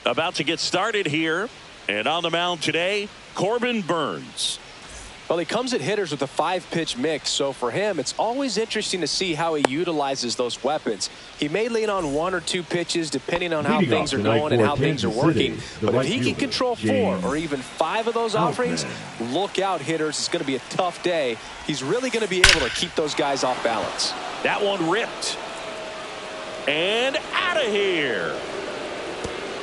About to get started here. And on the mound today, Corbin Burnes. Well, he comes at hitters with a 5-pitch mix, so for him, it's always interesting to see how he utilizes those weapons. He may lean on 1 or 2 pitches depending on how things are going and how things are working. But if he can control 4 or even 5 of those offerings, look out, hitters. It's going to be a tough day. He's really going to be able to keep those guys off balance. That one ripped. And out of here.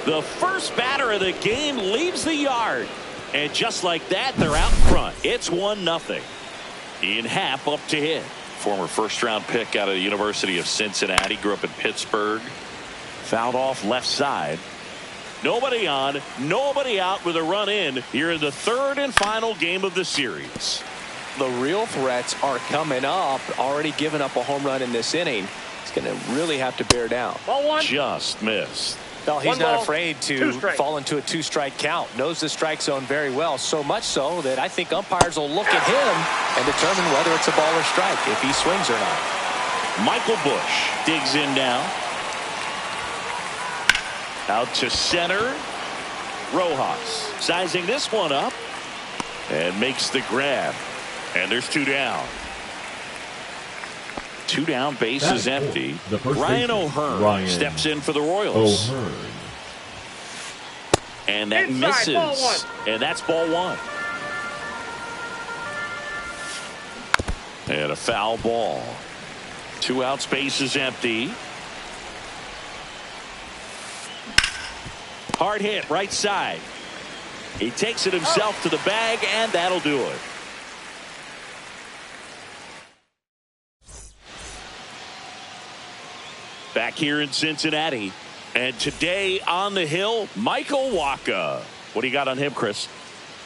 The first batter of the game leaves the yard. And just like that, they're out in front. It's 1-0. Ian Happ up to hit. Former first-round pick out of the University of Cincinnati. Grew up in Pittsburgh. Fouled off left side. Nobody on, nobody out with a run in here in the 3rd and final game of the series. The real threats are coming up. Already given up a home run in this inning. He's going to really have to bear down. Ball 1. Just missed. Well, he's not afraid to fall into a 2-strike count. Knows the strike zone very well. So much so that I think umpires will look at him and determine whether it's a ball or strike, if he swings or not. Michael Busch digs in now. Out to center. Rojas sizing this one up and makes the grab. And there's 2 down. 2 down, base is empty. Ryan O'Hearn steps in for the Royals. And that misses. And that's ball 1. And a foul ball. 2 outs, base is empty. Hard hit, right side. He takes it himself to the bag, and that'll do it. Back here in Cincinnati. And today on the hill, Michael Wacha. What do you got on him, Chris?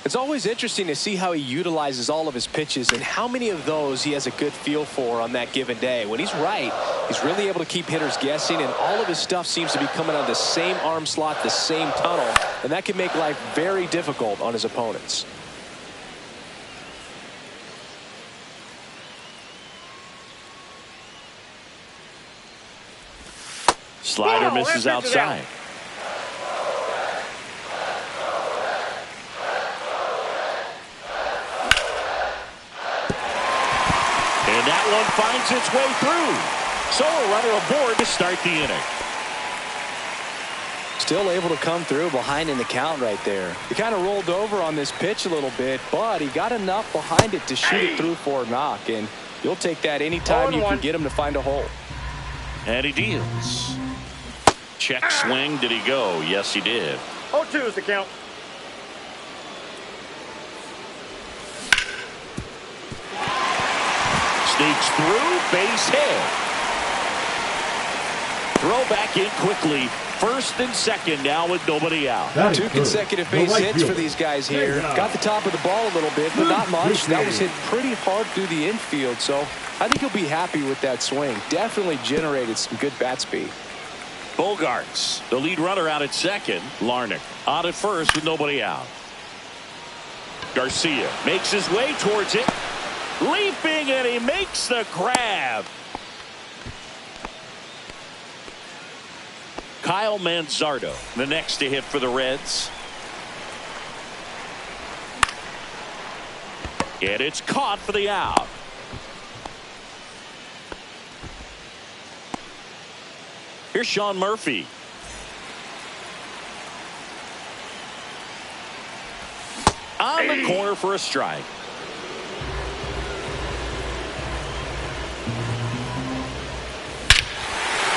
It's always interesting to see how he utilizes all of his pitches and how many of those he has a good feel for on that given day. When he's right, he's really able to keep hitters guessing, and all of his stuff seems to be coming out of the same arm slot, the same tunnel, and that can make life very difficult on his opponents. Slider misses outside. And that one finds its way through. So a runner aboard to start the inning. Still able to come through behind in the count right there. He kind of rolled over on this pitch a little bit, but he got enough behind it to shoot it through for a knock. And you'll take that anytime you can get him to find a hole. And he deals. Check swing. Did he go? Yes, he did. 0-2 is the count. Sneaks through. Base hit. Throw back in quickly. 1st and 2nd now with nobody out. 2 consecutive base hits for these guys here. Got the top of the ball a little bit, but not much. That was hit pretty hard through the infield, so I think he'll be happy with that swing. Definitely generated some good bat speed. Bogarts, the lead runner, out at second. Larnach on at first with nobody out. Garcia makes his way towards it. Leaping, and he makes the grab. Kyle Manzardo, the next to hit for the Reds. And it's caught for the out. Here's Sean Murphy. On the corner for a strike.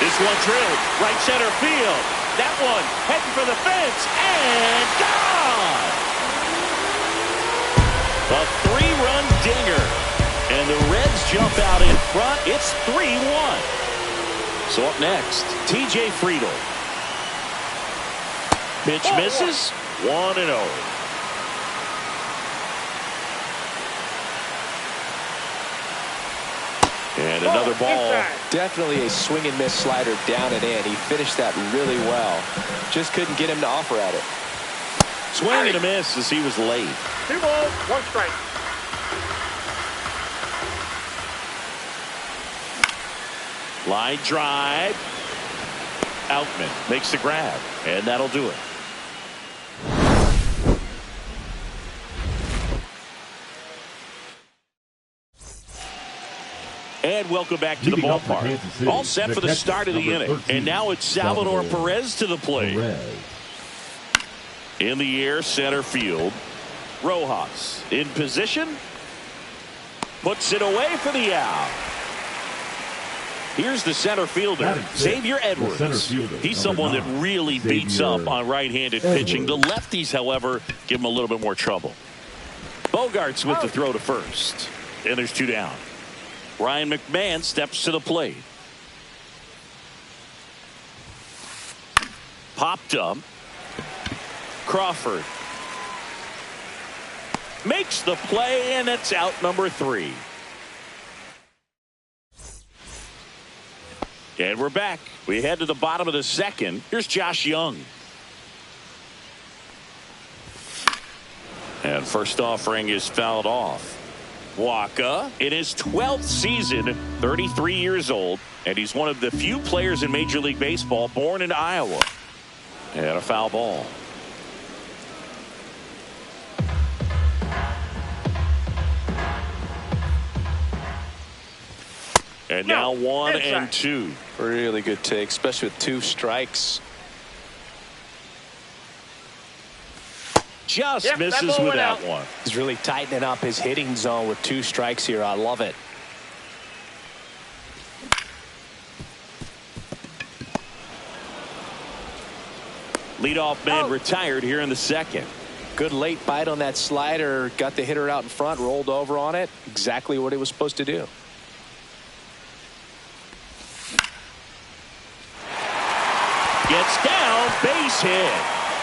This one drilled right center field. That one heading for the fence and gone. A 3-run dinger. And the Reds jump out in front. It's 3-1. So up next, TJ Friedl. Pitch misses. 1-0. And another ball. Definitely a swing and miss slider down and in. He finished that really well. Just couldn't get him to offer at it. Swing and a miss as he was late. 2 balls, 1 strike. Line drive. Outman makes the grab, and that'll do it. And welcome back to the ballpark. All set for the start of the inning. And now it's Salvador Perez to the plate. In the air, center field. Rojas in position. Puts it away for the out. Here's the center fielder, Xavier Edwards. He's someone that really beats up on right-handed pitching. The lefties, however, give him a little bit more trouble. Bogarts with the throw to first. And there's 2 down. Ryan McMahon steps to the plate. Popped up. Crawford makes the play, and it's out number 3. And we're back. We head to the bottom of the second. Here's Josh Young. And first offering is fouled off. Waka in his 12th season, 33 years old, and he's one of the few players in Major League Baseball born in Iowa. And a foul ball. And now 1-2. Really good take, especially with 2 strikes. Just misses with that one. He's really tightening up his hitting zone with 2 strikes here. I love it. Leadoff man retired here in the second. Good late bite on that slider. Got the hitter out in front, rolled over on it. Exactly what he was supposed to do. Gets down, base hit.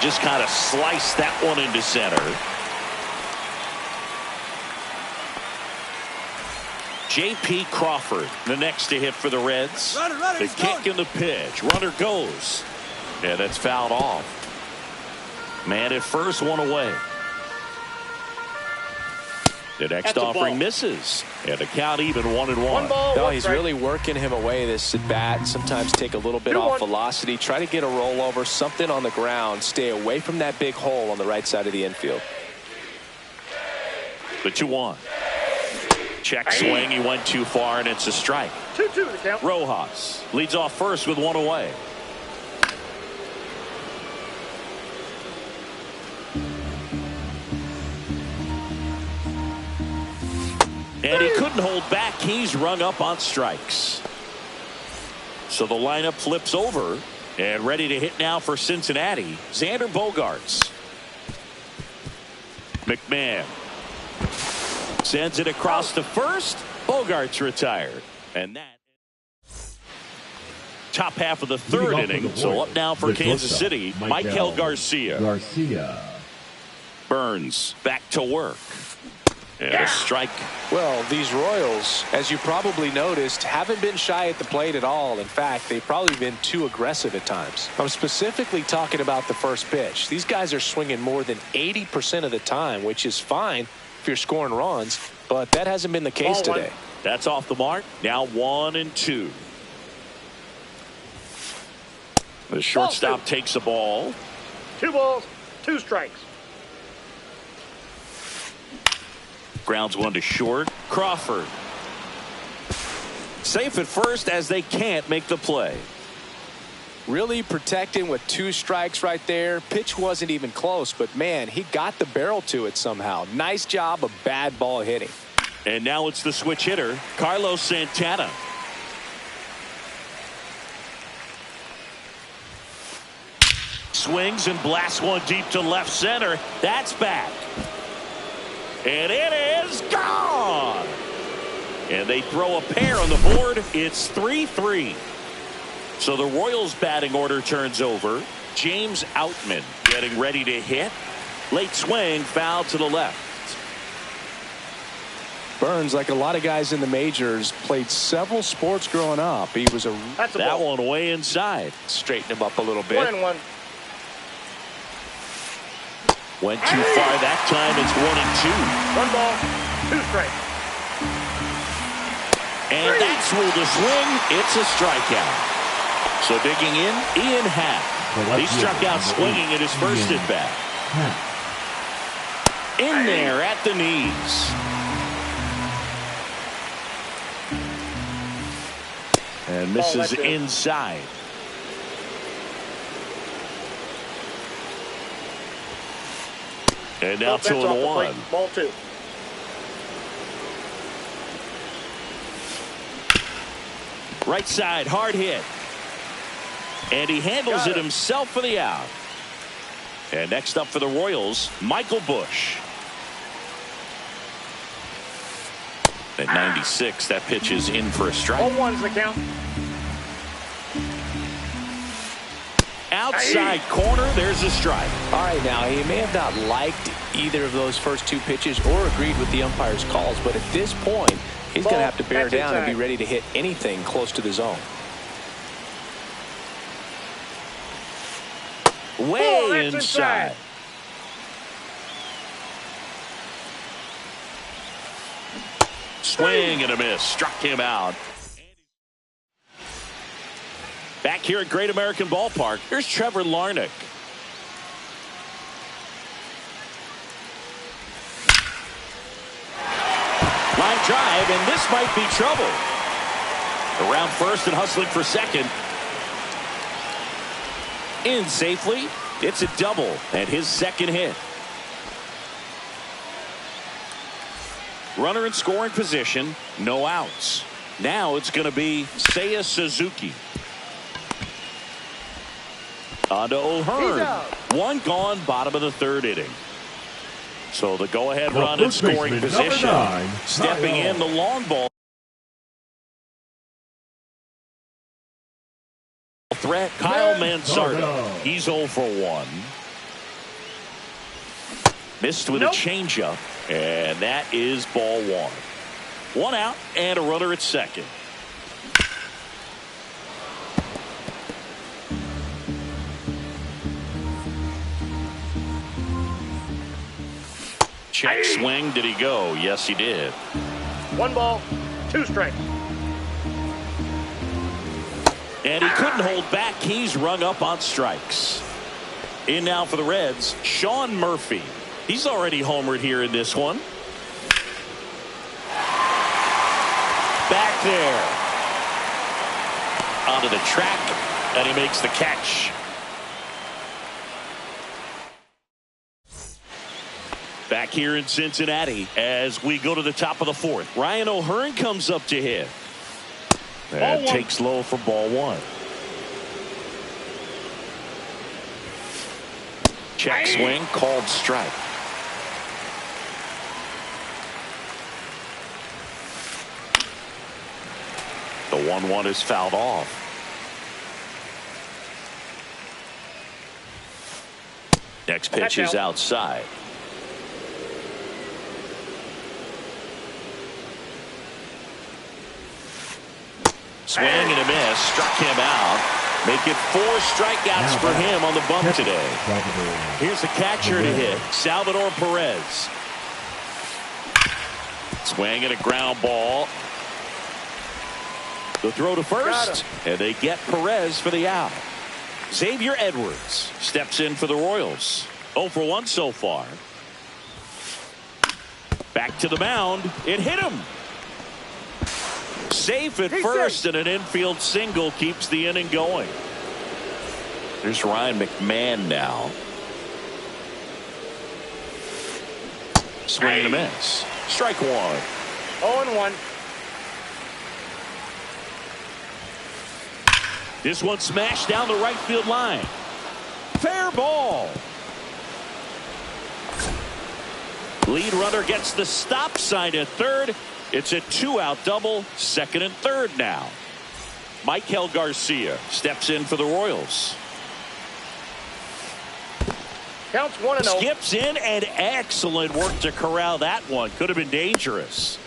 Just kind of sliced that one into center. J.P. Crawford, the next to hit for the Reds. The kick and the pitch. Runner goes. Yeah, that's fouled off. Man at first, 1 away. The next offering misses. And the count even 1-1. No, he's really working him away this at bat. Sometimes take a little bit off velocity. Try to get a rollover, something on the ground. Stay away from that big hole on the right side of the infield. The 2-1. Check swing. He went too far, and it's a strike. 2-2 the count. Rojas leads off first with 1 away. And he couldn't hold back. He's rung up on strikes. So the lineup flips over. And ready to hit now for Cincinnati, Xander Bogaerts. McMahon sends it across to first. Bogaerts retired. And that top half of the 3rd inning. So up now for Kansas City, Maikel Garcia. Burns back to work. And a strike. Well, these Royals, as you probably noticed, haven't been shy at the plate at all. In fact, they've probably been too aggressive at times. I'm specifically talking about the first pitch. These guys are swinging more than 80% of the time, which is fine if you're scoring runs, but that hasn't been the case today. That's off the mark. Now 1-2. The shortstop takes the ball. 2 balls, 2 strikes. Grounds 1 to short. Crawford safe at first as they can't make the play. Really protecting with 2 strikes right there. Pitch wasn't even close, but man, he got the barrel to it somehow. Nice job of bad ball hitting. And now it's the switch hitter, Carlos Santana. Swings and blasts one deep to left center. That's back. And it is gone. And they throw a pair on the board. It's 3-3. So the Royals batting order turns over. James Outman getting ready to hit. Late swing, foul to the left. Burns, like a lot of guys in the majors, played several sports growing up. He was that one way inside. Straighten him up a little bit. 1-1. Went too far that time. It's 1-2. 1 ball, 2 strikes. And that's ruled a swing. It's a strikeout. So digging in, Ian Happ. He struck out swinging at his first at bat. In there at the knees. And misses inside. And now 2-1. Ball 2. Right side, hard hit. And he handles it himself for the out. And next up for the Royals, Michael Busch. At 96, that pitch is in for a strike. 0-1's the count. Outside corner, there's a strike. All right, now, he may have not liked either of those first two pitches or agreed with the umpire's calls, but at this point, he's going to have to bear down and be ready to hit anything close to the zone. Way inside. Swing and a miss. Struck him out. Back here at Great American Ballpark, here's Trevor Larnach. Line drive, and this might be trouble. Around first and hustling for second. In safely. It's a double and his second hit. Runner in scoring position. No outs. Now it's going to be Seiya Suzuki. On to O'Hearn. One gone, bottom of the third inning. So the go-ahead run in scoring position. Stepping in the long ball threat, Kyle Manzardo. He's 0 for 1. Missed with a changeup, and that is ball 1. One out and a runner at second. Check swing. Did he go? Yes, he did. 1 ball, 2 strikes. And he couldn't hold back. He's rung up on strikes. In now for the Reds, Sean Murphy. He's already homered here in this one. Back there. Onto the track, and he makes the catch. Back here in Cincinnati as we go to the top of the fourth. Ryan O'Hearn comes up to hit. And takes low for ball 1. Check swing, called strike. The 1-1 is fouled off. Next pitch is outside. Swing and a miss. Struck him out. Make it 4 strikeouts for him on the bump today. Here's the catcher to hit, Salvador Perez. Swing and a ground ball. The throw to first, and they get Perez for the out. Xavier Edwards steps in for the Royals. 0 for 1 so far. Back to the mound. It hit him. Safe at first, and an infield single keeps the inning going. There's Ryan McMahon now. Swing and a miss. Strike 1. 0-1. This one smashed down the right field line. Fair ball. Lead runner gets the stop sign at third. It's a 2-out double, second and third now. Michael Garcia steps in for the Royals. Counts 1-0. Skips in, and excellent work to corral that one. Could have been dangerous.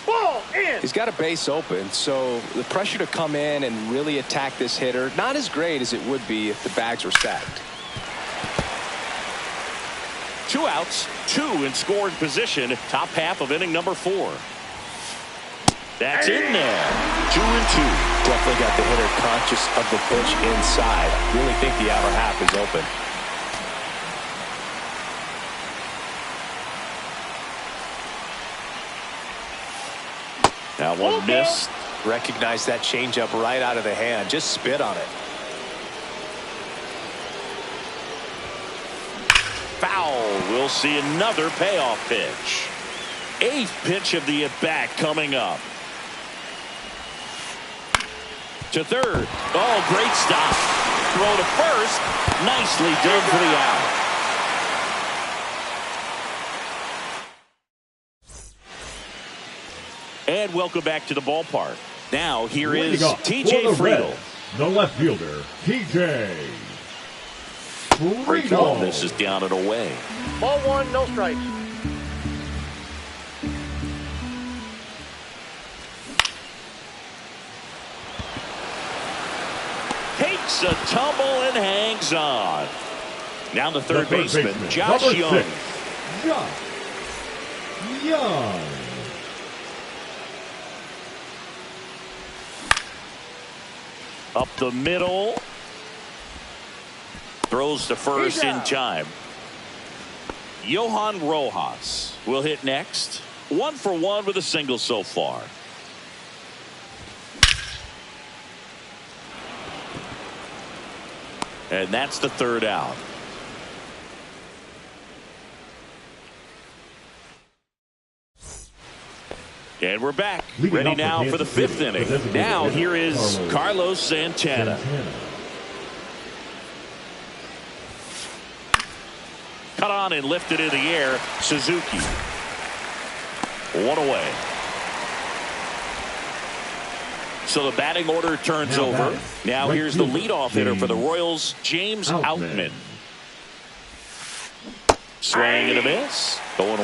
Ball in. He's got a base open, so the pressure to come in and really attack this hitter, not as great as it would be if the bags were stacked. 2 outs, 2 in scoring position, top half of inning number 4. That's in there. 2-2. Definitely got the hitter conscious of the pitch inside. I really think the outer half is open. That one missed. Recognize that changeup right out of the hand. Just spit on it. Foul. We'll see another payoff pitch. 8th pitch of the at-bat coming up. To third. Oh, great stop. Throw to first. Nicely done for the out. And welcome back to the ballpark. Now here is TJ Friedl. The left fielder, TJ Friedl. This is down and away. Ball 1, no strikes. Takes a tumble and hangs on. Now the third baseman, Josh number Young. 6, Josh Young. Up the middle. Throws to first in time. Johan Rojas will hit next. 1 for 1 with a single so far. And that's the third out. And we're back. Ready now for the 5th inning. Now here is Carlos Santana. Cut on and lifted in the air. Suzuki. 1 away. So the batting order turns over. Now here's the leadoff hitter for the Royals, James Outman. Swing and a miss. 0-1.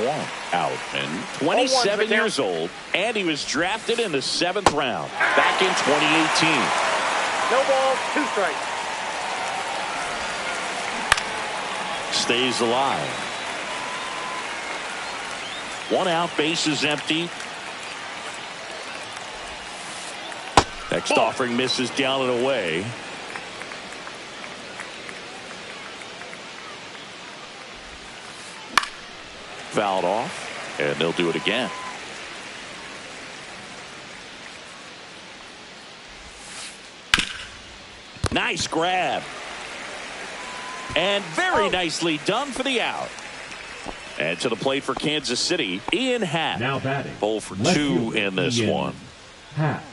Outman, 27 years old, and he was drafted in the 7th round back in 2018. No balls, 2 strikes. Stays alive. 1 out, base is empty. Next offering misses down and away. Fouled off, and they'll do it again. Nice grab. And very nicely done for the out. And to the plate for Kansas City, Ian Happ. Now batting. 0 for 2 in this one. Happ.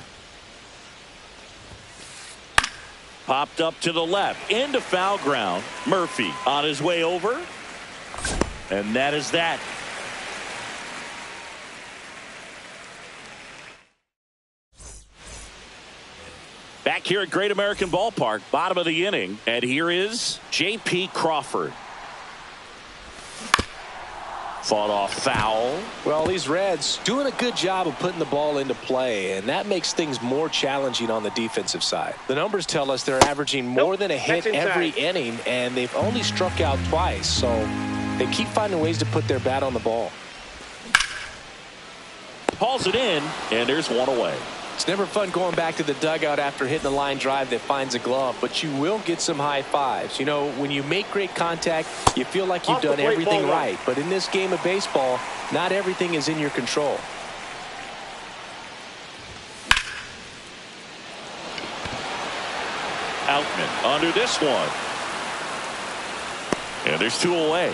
Popped up to the left, into foul ground. Murphy on his way over. And that is that. Back here at Great American Ballpark, bottom of the inning. And here is J.P. Crawford. Fought off foul. Well, these Reds doing a good job of putting the ball into play, and that makes things more challenging on the defensive side. The numbers tell us they're averaging more than a hit every inning, and they've only struck out twice, so they keep finding ways to put their bat on the ball. Hauls it in, and there's 1 away. It's never fun going back to the dugout after hitting a line drive that finds a glove, but you will get some high fives. You know, when you make great contact, you feel like you've done everything right. But in this game of baseball, not everything is in your control. Outman under this one. And there's 2 away.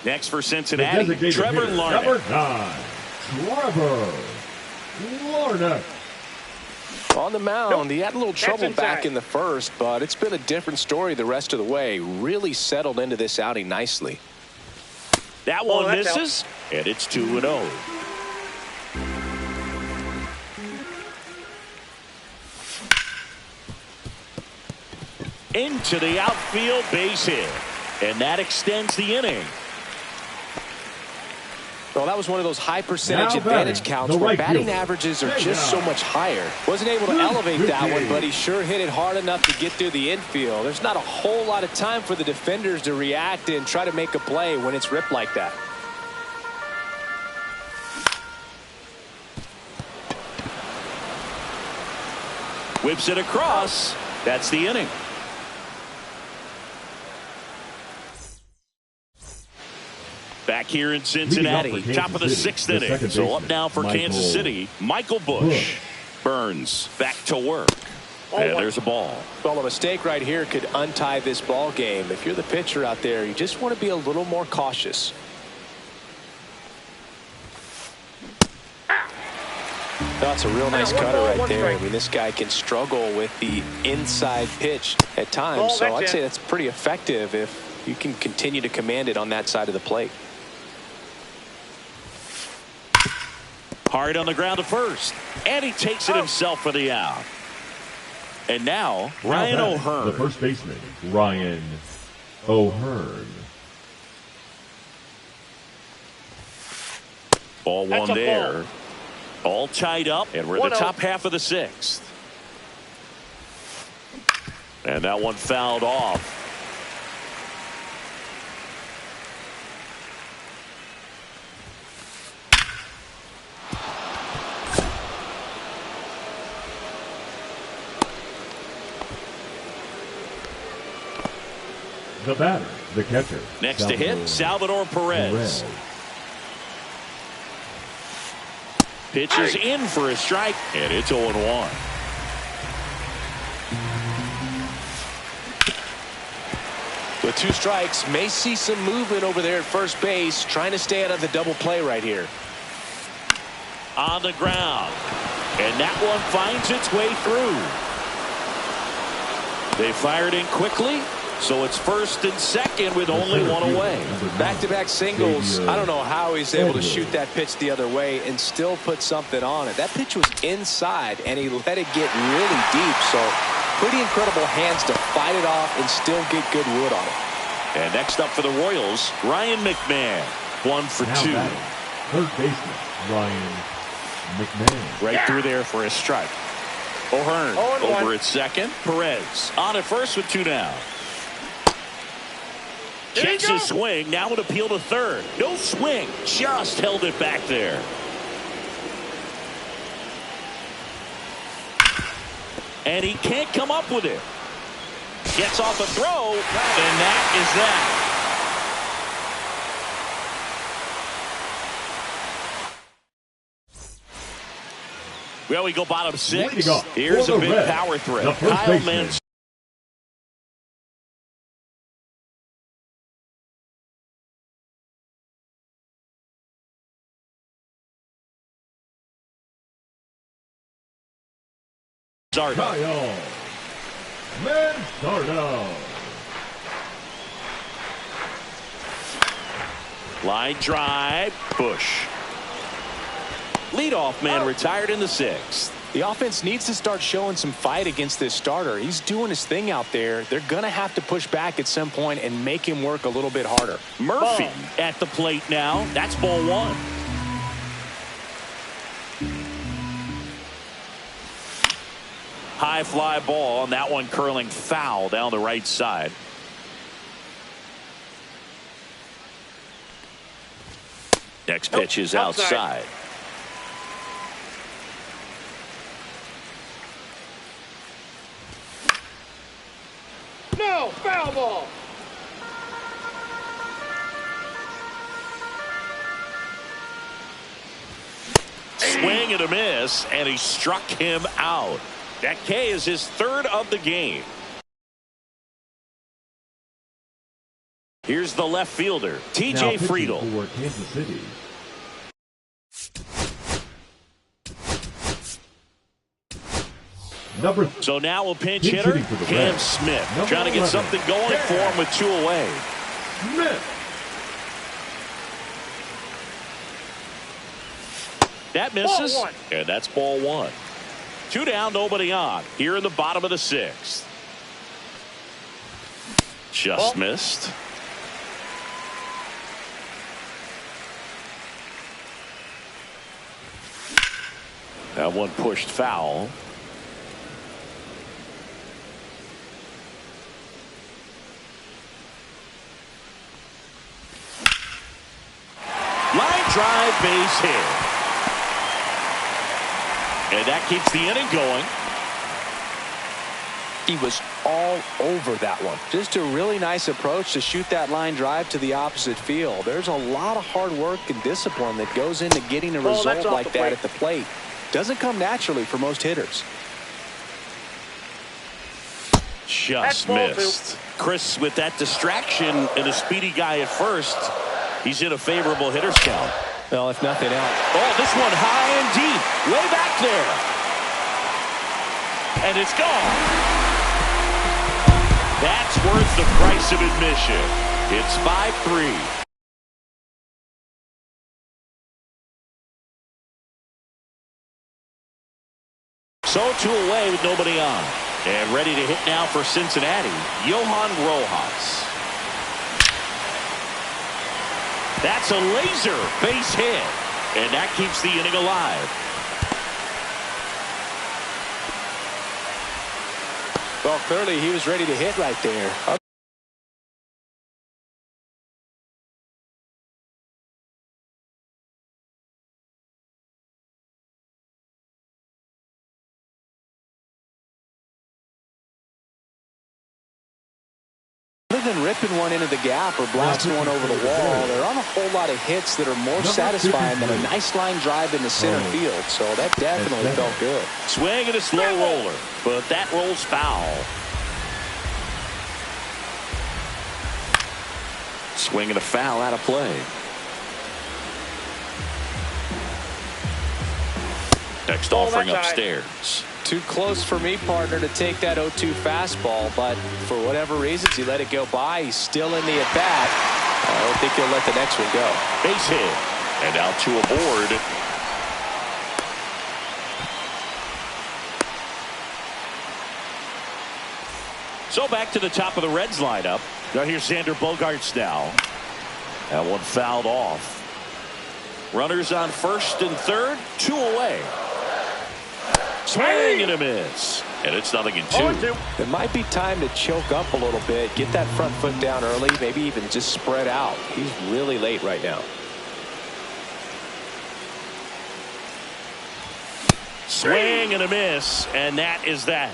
Next for Cincinnati, Trevor Larnach. Number 9. Trevor Larnach. On the mound, he had a little trouble back in the first, but it's been a different story the rest of the way. Really settled into this outing nicely. That one misses, and it's 2-0. Into the outfield, base hit, and that extends the inning. Well, that was one of those high percentage advantage counts where batting averages are just so much higher. Wasn't able to elevate that one, but he sure hit it hard enough to get through the infield. There's not a whole lot of time for the defenders to react and try to make a play when it's ripped like that. Whips it across. That's the inning. Back back here in Cincinnati. Top of the sixth inning. So up now for Kansas City, Michael Busch. Burns back to work. And there's a ball. Well, a mistake right here could untie this ball game. If you're the pitcher out there, you just want to be a little more cautious. That's a real nice cutter right there. I mean, this guy can struggle with the inside pitch at times. So I'd say that's pretty effective if you can continue to command it on that side of the plate. Hard on the ground to first. And he takes it himself for the out. And now, Ryan O'Hearn. The first baseman, Ryan O'Hearn. Ball one there. All tied up, and we're in the top half of the sixth. And that one fouled off. The batter, the catcher. Next to hit, Salvador Perez. Pitch is in for a strike, and it's 0-1. With 2 strikes, may see some movement over there at first base, trying to stay out of the double play right here. On the ground, and that one finds its way through. They fired in quickly. So it's first and second with only one away. Back-to-back singles. I don't know how he's able to shoot that pitch the other way and still put something on it. That pitch was inside, and he let it get really deep. So pretty incredible hands to fight it off and still get good wood on it. And next up for the Royals, Ryan McMahon. 1 for 2. Third baseman, Ryan McMahon. Right through there for a strike. O'Hearn over at second. Perez on at first with 2 down. Checks his swing. Now an appeal to third. No swing. Just held it back there. And he can't come up with it. Gets off a throw. And that is that. Well, we go bottom 6. Here's a big power threat. Kyle Mann. Kyle Manzardo. Line drive. Busch. Leadoff man retired in the 6th. The offense needs to start showing some fight against this starter. He's doing his thing out there. They're going to have to push back at some point and make him work a little bit harder. Murphy at the plate now. That's ball 1. High fly ball, and that one curling foul down the right side. Next pitch is outside. No, foul ball. Swing and a miss, and he struck him out. That K is his 3rd of the game. Here's the left fielder, TJ Friedl. For Kansas City. So now a pinch hitter, Cam Smith, trying to get something going for him with 2 away. Smith. That misses, and that's ball 1. 2 down, nobody on. Here in the bottom of the 6th. Just missed. That one pushed foul. Line drive, base hit. And that keeps the inning going. He was all over that one. Just a really nice approach to shoot that line drive to the opposite field. There's a lot of hard work and discipline that goes into getting a result like that at the plate. Doesn't come naturally for most hitters. Just missed. Chris, with that distraction and a speedy guy at first, he's in a favorable hitter's count. Well, if nothing else. Oh, this one high and deep, way back there. And it's gone. That's worth the price of admission. It's 5-3. So 2 away with nobody on. And ready to hit now for Cincinnati, Johan Rojas. That's a laser base hit. And that keeps the inning alive. Well, clearly he was ready to hit right there. Other than ripping one into the gap or blasting one over the wall, there aren't a whole lot of hits that are more satisfying than a nice line drive in the center field. So that definitely felt good. Swing and a slow roller, but that rolls foul. Swing and a foul out of play. Next offering upstairs. Too close for me, partner, to take that 0-2 fastball, but for whatever reasons, he let it go by. He's still in the at-bat. I don't think he'll let the next one go. Base hit. And out to a board. So back to the top of the Reds lineup. Now here's Xander Bogaerts now. That one fouled off. Runners on first and third, 2 away. Swing and a miss. And it's 0-2. It might be time to choke up a little bit, get that front foot down early, maybe even just spread out. He's really late right now. Swing and a miss, and that is that.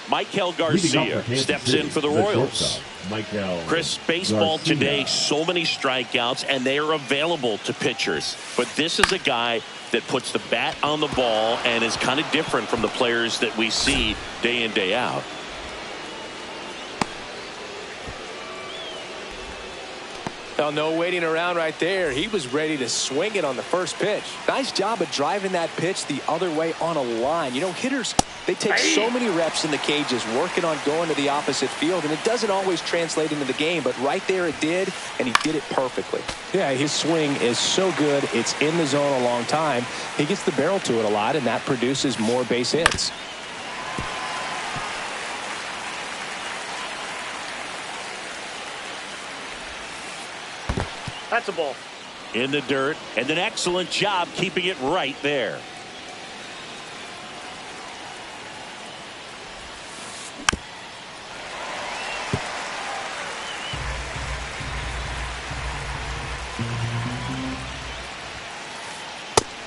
Maikel Garcia steps in for the Royals. Chris, baseball today, so many strikeouts, and they are available to pitchers. But this is a guy that puts the bat on the ball and is kind of different from the players that we see day in, day out. Well, no waiting around right there. He was ready to swing it on the first pitch. Nice job of driving that pitch the other way on a line. You know, hitters, they take so many reps in the cages working on going to the opposite field, and it doesn't always translate into the game, but right there it did, and he did it perfectly. Yeah, his swing is so good. It's in the zone a long time. He gets the barrel to it a lot, and that produces more base hits. That's a ball. In the dirt, and an excellent job keeping it right there.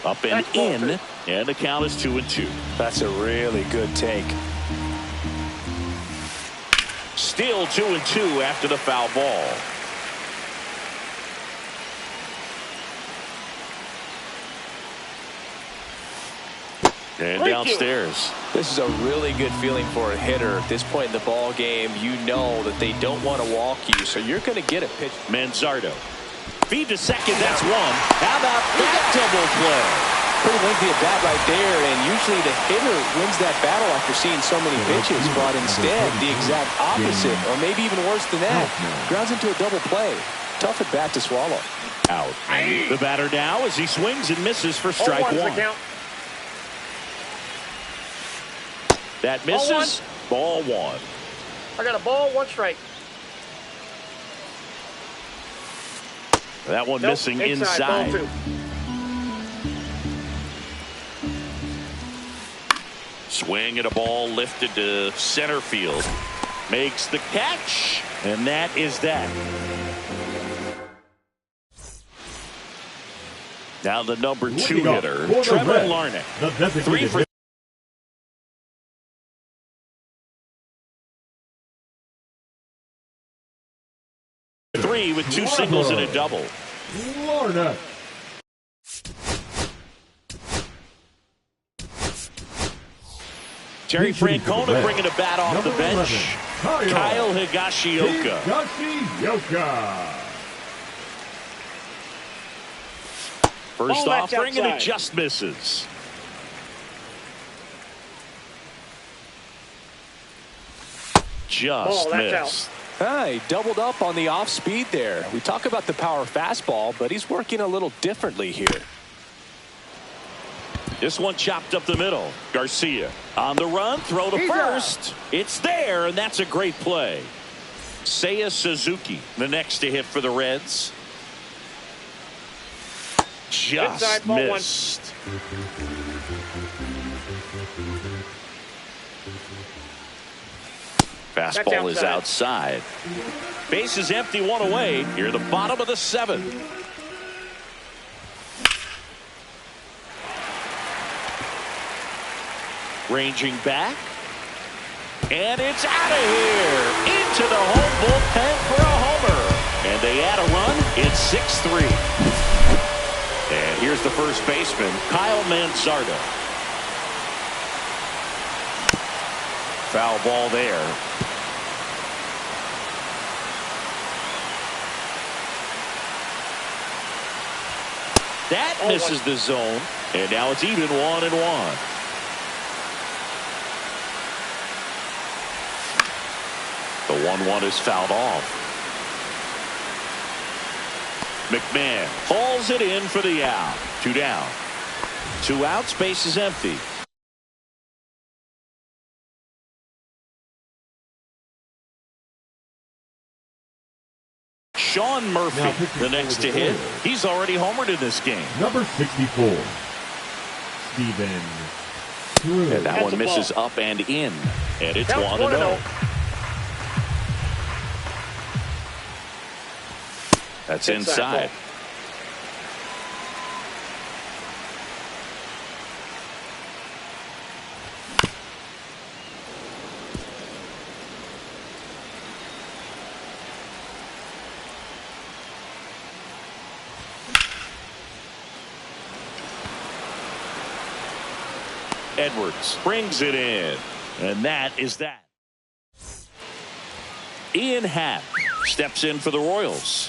Up and in, and the count is 2-2. That's a really good take. Still 2-2 after the foul ball. And downstairs. This is a really good feeling for a hitter at this point in the ball game. You know that they don't want to walk you, so you're going to get a pitch. Manzardo. Feed to second, that's one. How about that double play? Pretty lengthy at bat right there, and usually the hitter wins that battle after seeing so many pitches, but instead the exact opposite, or maybe even worse than that, grounds into a double play. Tough at bat to swallow. Out. The batter now as he swings and misses for strike one. That misses. Ball one. I got a ball, 1 strike. That one missing inside. Swing at a ball lifted to center field. Makes the catch, and that is that. Now the number 2 hitter, Trevor Larnach. 3 for 3 with 2 singles and a double. Florida. Terry Francona bringing a bat off the bench. Kyle Higashioka. First offering, and it just misses. Just missed. He doubled up on the off speed there. We talk about the power fastball, but he's working a little differently here. This one chopped up the middle. Garcia on the run, throw to first. It's there, and that's a great play. Seiya Suzuki, the next to hit for the Reds. Just missed. Fastball is outside. Base is empty, 1 away. Here the bottom of the 7th. Ranging back. And it's out of here. Into the home bullpen for a homer. And they add a run. It's 6-3. And here's the first baseman, Kyle Manzardo. Foul ball there. That misses the zone. And now it's even 1-1. The 1-1 is fouled off. McMahon hauls it in for the out. 2 down. 2 outs, base is empty. Sean Murphy, the next to hit. He's already homered in this game. Number 64, Steven Drew. And that one misses up and in. And it's 1-0. That's inside. Edwards brings it in. And that is that. Ian Happ steps in for the Royals.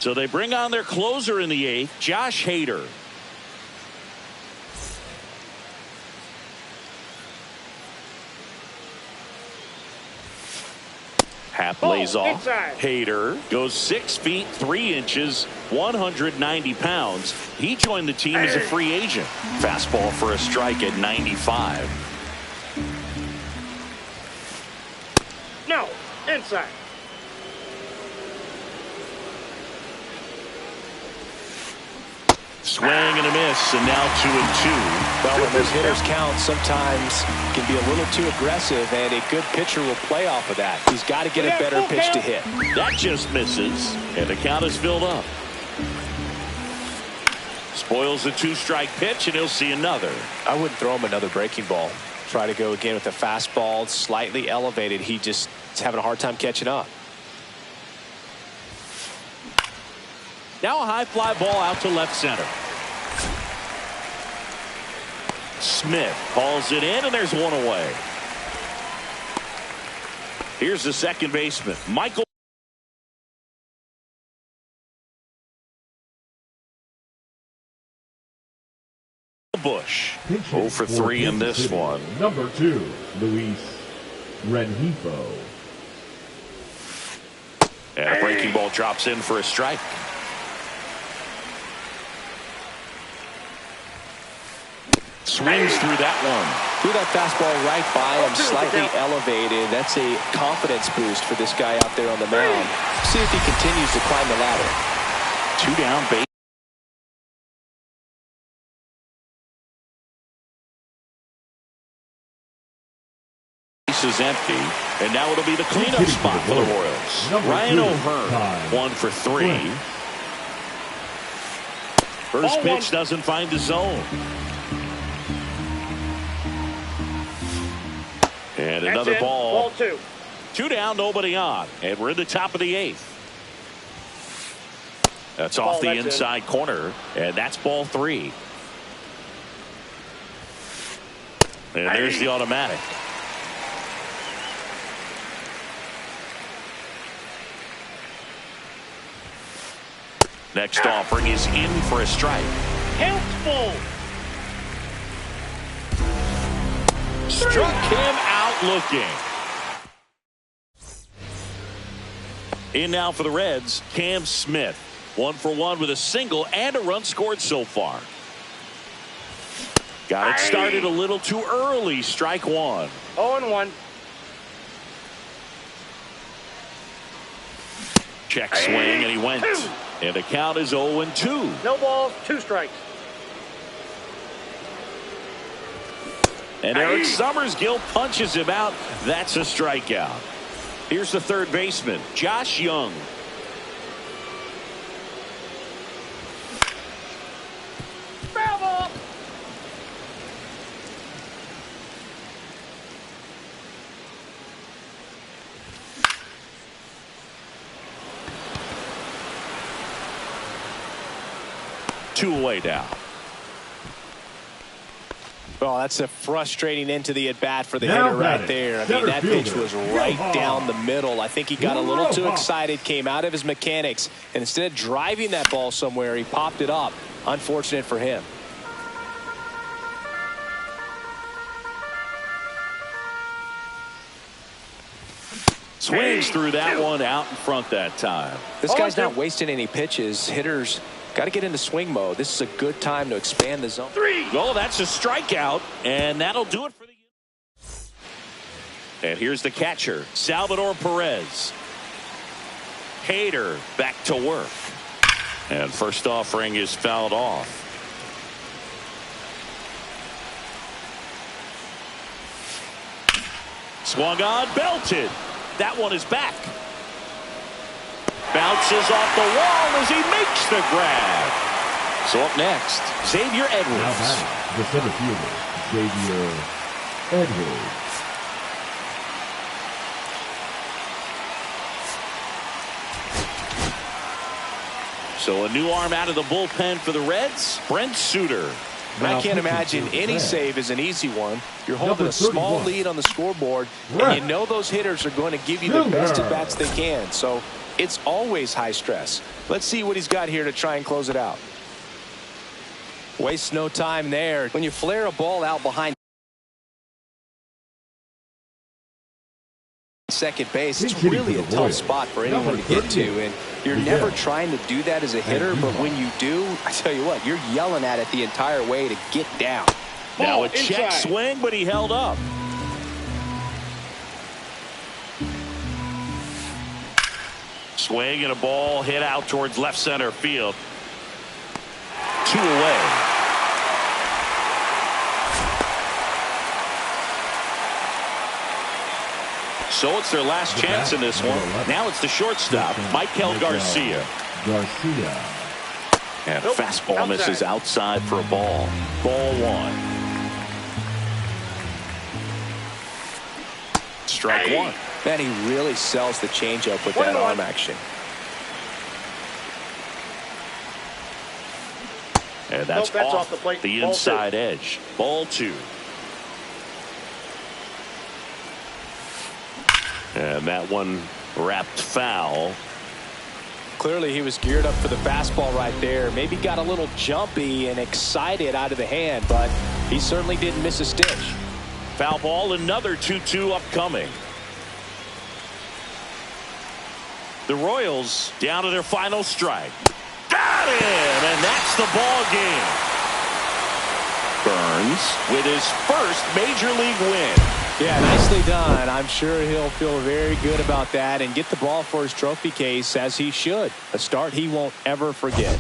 So they bring on their closer in the 8th, Josh Hader. Happ lays off. Hader goes 6 feet 3 inches, 190 pounds. He joined the team as a free agent. Fastball for a strike at 95. No, inside. Swing and a miss, and now 2-2. Well, when those hitters count, sometimes can be a little too aggressive, and a good pitcher will play off of that. He's got to get a better pitch to hit. That just misses, and the count is filled up. Spoils the 2-strike pitch, and he'll see another. I wouldn't throw him another breaking ball. Try to go again with a fastball, slightly elevated. He just is having a hard time catching up. Now a high fly ball out to left center. Smith hauls it in, and there's 1 away. Here's the second baseman, Michael Bush. 0 for 3 in this one. Number 2, Luis Rengifo. And a breaking ball drops in for a strike. Swings through that one. Threw that fastball right by him, slightly elevated. That's a confidence boost for this guy out there on the mound. See if he continues to climb the ladder. 2 down, base. Base is empty, and now it'll be the cleanup spot for the Royals. Ryan O'Hearn, 1 for 3. First pitch doesn't find the zone. And That's another it. ball. Ball 2. 2 down, nobody on. And we're in the top of the 8th. That's off the inside corner. And that's ball 3. And there's the automatic. Next offering is in for a strike. Helpful. Struck him out looking. In now for the Reds, Cam Smith. 1 for 1 with a single and a run scored so far. Got it started a little too early. Strike 1. 0-1. Check swing, and he went. And the count is 0-2. No balls, 2 strikes. And Eric Summersgill punches him out. That's a strikeout. Here's the third baseman, Josh Young. Foul ball. Two away now. Well, that's a frustrating end to the at-bat for the Now hitter right batting, there. I mean, center that pitch fielder, was right Rojas. down the middle. I think he got a little too Rojas. excited, came out of his mechanics, and instead of driving that ball somewhere, he popped it up. Unfortunate for him. Swings through that one out in front that time. This guy's not wasting any pitches. Hitters got to get into swing mode. This is a good time to expand the zone. 3. Oh, that's a strikeout, and that'll do it for the. And here's the catcher, Salvador Perez. Hader back to work. And first offering is fouled off. Swung on, belted. That one is back. Bounces off the wall as he makes the grab. So up next, Xavier Now Edwards. batting, the center fielder, Xavier Edwards. So a new arm out of the bullpen for the Reds, Brent Suter. I can't imagine any save is an easy one. You're holding Number a small 31. lead on the scoreboard, Right. and you know those hitters are going to give you the best at bats they can. So it's always high stress. Let's see what he's got here to try and close it out. Waste no time there. When you flare a ball out behind second base, it's really a tough spot for anyone to get to, and you're never trying to do that as a hitter, but when you do, I tell you what, you're yelling at it the entire way to get down. Now a Ball check inside. swing, but he held up. Swing and a ball hit out towards left center field. 2 away. So it's their last chance in this one. Now it's the shortstop, Michael Garcia. Garcia. And a Nope. fastball Outside. misses outside for a ball. Ball 1. Strike 1. Man, he really sells the changeup with that 1-1. arm action. And that's, Nope, that's off off the plate. the Ball inside edge. Ball 2. And that one wrapped foul. Clearly he was geared up for the fastball right there. Maybe got a little jumpy and excited out of the hand, but he certainly didn't miss a stitch. Foul ball, another 2-2 upcoming. The Royals down to their final strike. Got him, and that's the ball game. Burns with his first major league win. Yeah, nicely done. I'm sure he'll feel very good about that and get the ball for his trophy case, as he should. A start he won't ever forget.